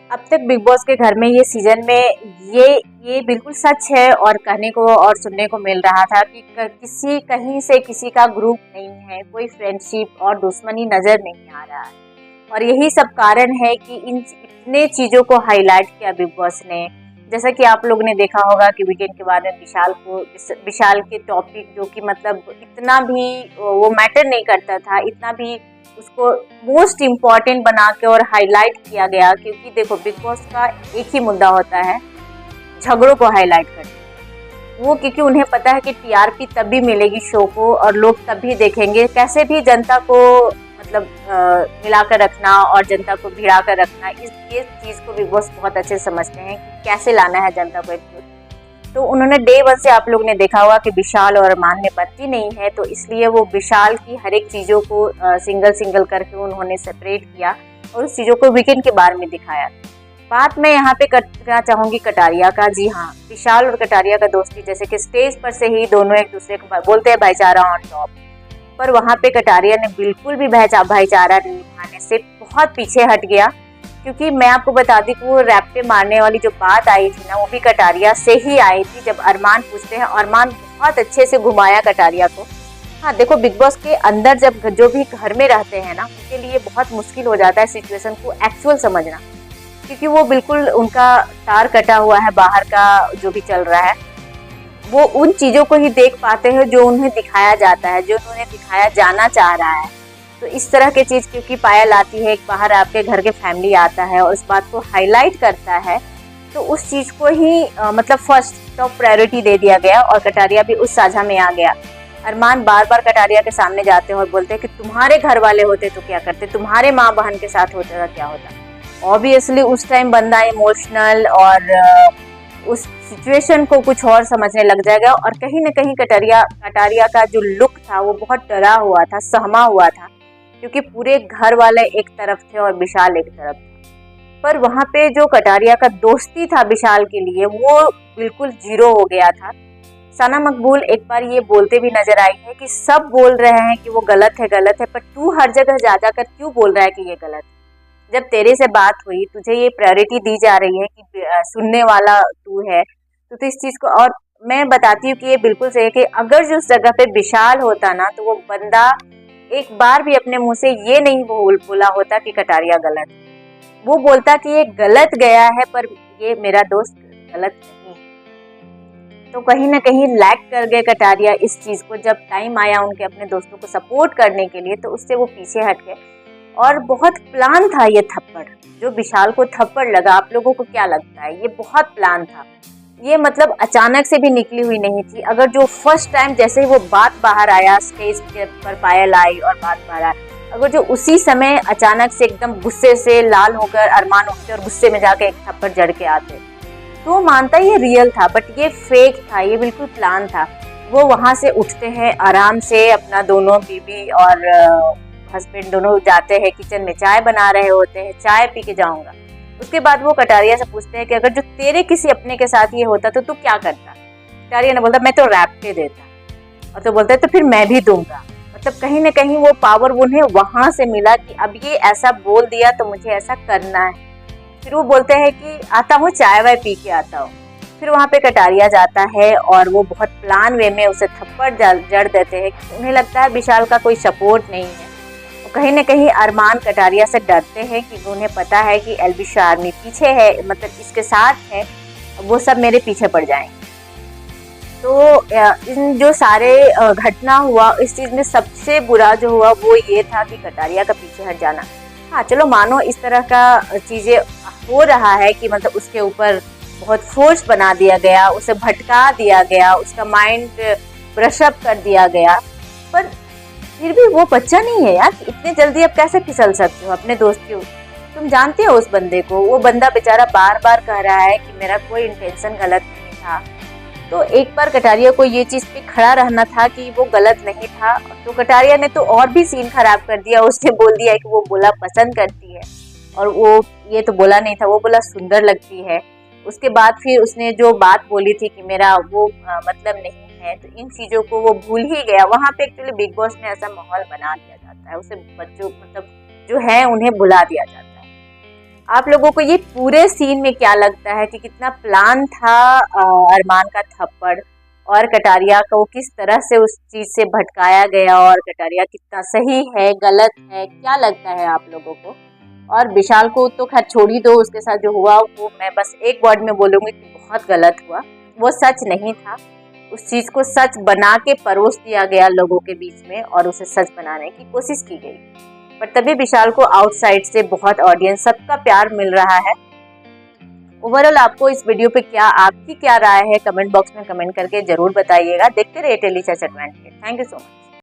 अब तक big boss के घर में ये सीजन में ये बिल्कुल सच है और कहने को और सुनने को मिल रहा था कि किसी कहीं से किसी का ग्रुप नहीं है, कोई फ्रेंडशिप और दुश्मनी नजर नहीं आ रहा है। और यही सब कारण है कि इन इतने चीजों को हाईलाइट किया बिग बॉस ने। जैसा कि आप लोग ने देखा होगा कि वीकेंड के बाद में विशाल के टॉपिक जो कि मतलब इतना भी वो मैटर नहीं करता था, इतना भी उसको मोस्ट इम्पॉर्टेंट बना के और हाईलाइट किया गया। क्योंकि देखो बिग बॉस का एक ही मुद्दा होता है, झगड़ों को हाईलाइट करना। वो क्योंकि उन्हें पता है कि टीआरपी तभी मिलेगी शो को और लोग तभी देखेंगे। कैसे भी जनता को मतलब मिलाकर रखना और जनता को भिड़ा कर रखना, ये चीज़ को बिग बॉस बहुत अच्छे से समझते हैं कि कैसे लाना है जनता को एक। तो उन्होंने डे वन से आप लोग ने देखा होगा कि विशाल और अरमान में बनती नहीं है, तो इसलिए वो विशाल की हर एक चीज़ों को सिंगल सिंगल करके उन्होंने सेपरेट किया और उस चीज़ों को वीकेंड के बारे में दिखाया। बात मैं यहाँ पे करना चाहूँगी कटारिया का। जी हाँ, विशाल और कटारिया का दोस्ती जैसे कि स्टेज पर से ही दोनों एक दूसरे को बोलते हैं भाईचारा ऑन टॉप, पर वहाँ पे कटारिया ने बिल्कुल भी भाईचारा निभाने से बहुत पीछे हट गया। क्योंकि मैं आपको बता दी कि वो रैप पे मारने वाली जो बात आई थी ना, वो भी कटारिया से ही आई थी। जब अरमान पूछते हैं, अरमान बहुत अच्छे से घुमाया कटारिया को। हाँ देखो, बिग बॉस के अंदर जब जो भी घर में रहते हैं ना, उनके लिए बहुत मुश्किल हो जाता है सिचुएशन को एक्चुअल समझना, क्योंकि वो बिल्कुल उनका तार कटा हुआ है बाहर का जो भी चल रहा है। वो उन चीज़ों को ही देख पाते हैं जो उन्हें दिखाया जाता है, जो उन्हें दिखाया जाना चाह रहा है। तो इस तरह की चीज़ क्योंकि पायल आती है, एक बाहर आपके घर के फैमिली आता है और उस बात को हाईलाइट करता है, तो उस चीज़ को ही मतलब फर्स्ट टॉप प्रायोरिटी दे दिया गया और कटारिया भी उस साझा में आ गया। अरमान बार बार कटारिया के सामने जाते हैं और बोलते हैं कि तुम्हारे घर वाले होते तो क्या करते, तुम्हारे माँ बहन के साथ होता तो क्या होता। ऑब्वियसली उस टाइम बंदा इमोशनल और उस सिचुएशन को कुछ और समझने लग जाएगा। और कहीं ना कहीं कटारिया का जो लुक था वो बहुत डरा हुआ था, सहमा हुआ था, क्योंकि पूरे घर वाले एक तरफ थे और विशाल एक तरफ था। पर वहाँ पे जो कटारिया का दोस्ती था विशाल के लिए, वो बिल्कुल जीरो हो गया था। सना मकबूल एक बार ये बोलते भी नजर आई है कि सब बोल रहे हैं कि वो गलत है, पर तू हर जगह जा जाकर क्यों बोल रहा है कि ये गलत है। जब तेरे से बात हुई, तुझे ये प्रायोरिटी दी जा रही है कि सुनने वाला तू है, तो इस चीज को। और मैं बताती हूँ कि ये बिल्कुल सही है कि अगर जो उस जगह पे विशाल होता ना, तो वो बंदा एक बार भी अपने मुंह से ये नहीं बोला होता कि कटारिया गलत है। वो बोलता कि ये गलत गया है, पर ये मेरा दोस्त गलत नहीं है। तो कहीं ना कहीं लैक कर गए कटारिया इस चीज को। जब टाइम आया उनके अपने दोस्तों को सपोर्ट करने के लिए, तो उससे वो पीछे हट गए। और बहुत प्लान था ये थप्पड़, जो विशाल को थप्पड़ लगा, आप लोगों को क्या लगता है? ये बहुत प्लान था। ये मतलब अचानक से भी निकली हुई नहीं थी। अगर जो फर्स्ट टाइम जैसे ही वो बात बाहर आया, स्टेज के पर पायल आई और बात बाहर आई, अगर जो उसी समय अचानक से एकदम गुस्से से लाल होकर अरमान उठते और गुस्से में जाके एक थप्पड़ जड़ के आते, तो मानता ये रियल था, बट ये फेक था, ये बिल्कुल प्लान था। वो वहां से उठते हैं आराम से, अपना दोनों बीबी और हस्बैंड दोनों जाते हैं किचन में, चाय बना रहे होते हैं, चाय पी के जाऊंगा। उसके बाद वो कटारिया से पूछते हैं कि अगर जो तेरे किसी अपने के साथ ये होता तो तू क्या करता। कटारिया ने बोलता मैं तो रैप पे देता, और तो बोलता है तो फिर मैं भी दूंगा। मतलब कहीं ना कहीं वो पावर उन्हें वहां से मिला कि अब ये ऐसा बोल दिया तो मुझे ऐसा करना है। फिर वो बोलते हैं कि आता हूँ, चाय वाय पी के आता हूँ। फिर वहाँ पे कटारिया जाता है और वो बहुत प्लान वे में उसे थप्पड़ जड़ देते हैं। उन्हें लगता है विशाल का कोई सपोर्ट नहीं है। कहीं न कहीं अरमान कटारिया से डरते हैं कि उन्हें पता है कि एल्विशा आर्मी पीछे है, मतलब इसके साथ है, वो सब मेरे पीछे पड़ जाएंगे। तो इन जो सारे घटना हुआ, इस चीज़ में सबसे बुरा जो हुआ वो ये था कि कटारिया का पीछे हट जाना। हाँ चलो मानो इस तरह का चीज़ें हो रहा है कि मतलब उसके ऊपर बहुत फोर्स बना दिया गया, उसे भटका दिया गया, उसका माइंड ब्रशअप कर दिया गया, पर फिर भी वो बच्चा नहीं है यार। इतने जल्दी आप कैसे फिसल सकते हो अपने दोस्त के? तुम जानते हो उस बंदे को, वो बंदा बेचारा बार बार कह रहा है कि मेरा कोई इंटेंशन गलत नहीं था। तो एक बार कटारिया को ये चीज पे खड़ा रहना था कि वो गलत नहीं था, तो कटारिया ने तो और भी सीन खराब कर दिया। उसने बोल दिया कि वो बोला पसंद करती है, और वो ये तो बोला नहीं था, वो बोला सुंदर लगती है। उसके बाद फिर उसने जो बात बोली थी कि मेरा वो मतलब नहीं है, तो इन चीज़ों को वो भूल ही गया। वहाँ पे एक्चुअली बिग बॉस में ऐसा माहौल बना दिया जाता है, उसे बच्चों मतलब जो है उन्हें भुला दिया जाता है। आप लोगों को ये पूरे सीन में क्या लगता है कि कितना प्लान था अरमान का थप्पड़, और कटारिया को किस तरह से उस चीज से भटकाया गया, और कटारिया कितना सही है गलत है, क्या लगता है आप लोगों को? और विशाल को तो खैर छोड़ ही दो, उसके साथ जो हुआ वो मैं बस एक वर्ड में बोलूंगी कि बहुत गलत हुआ। वो सच नहीं था, उस चीज को सच बना के परोस दिया गया लोगों के बीच में और उसे सच बनाने की कोशिश की गई। पर तभी विशाल को आउटसाइड से बहुत ऑडियंस सबका प्यार मिल रहा है। ओवरऑल आपको इस वीडियो पे आपकी क्या राय है, कमेंट बॉक्स में कमेंट करके जरूर बताइएगा। देखते रहिए डेली चर्चा 20। Thank you so much.